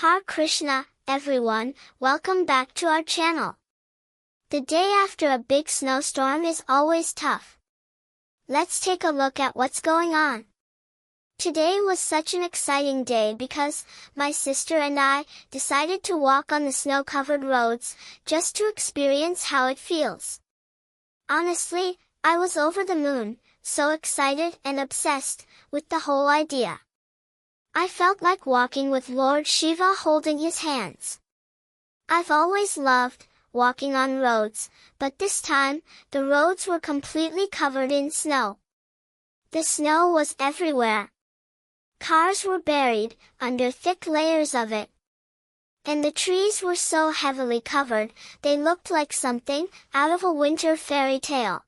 Haare Krshnaa, everyone, welcome back to our channel. The day after a big snowstorm is always tough. Let's take a look at what's going on. Today was such an exciting day because my sister and I decided to walk on the snow-covered roads just to experience how it feels. Honestly, I was over the moon, so excited and obsessed with the whole idea. I felt like walking with Lord Shiva holding his hands. I've always loved walking on roads, but this time, the roads were completely covered in snow. The snow was everywhere. Cars were buried under thick layers of it. And the trees were so heavily covered, they looked like something out of a winter fairy tale.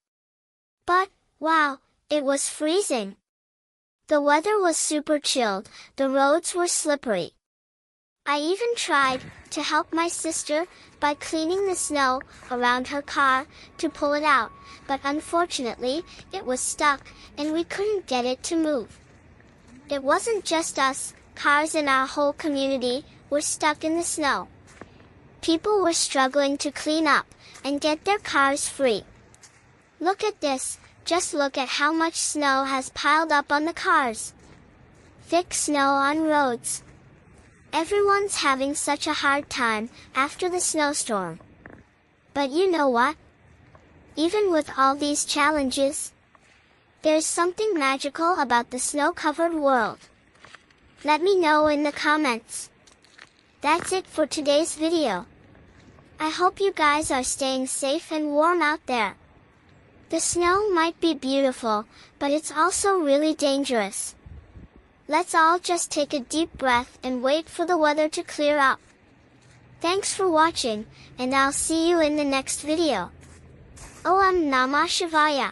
But, wow, it was freezing. The weather was super chilled, the roads were slippery. I even tried to help my sister by cleaning the snow around her car to pull it out, but unfortunately, it was stuck and we couldn't get it to move. It wasn't just us, cars in our whole community were stuck in the snow. People were struggling to clean up and get their cars free. Look at this. Just look at how much snow has piled up on the cars. Thick snow on roads. Everyone's having such a hard time after the snowstorm. But you know what? Even with all these challenges, there's something magical about the snow-covered world. Let me know in the comments. That's it for today's video. I hope you guys are staying safe and warm out there. The snow might be beautiful, but it's also really dangerous. Let's all just take a deep breath and wait for the weather to clear up. Thanks for watching, and I'll see you in the next video. Om Namah Shivaya.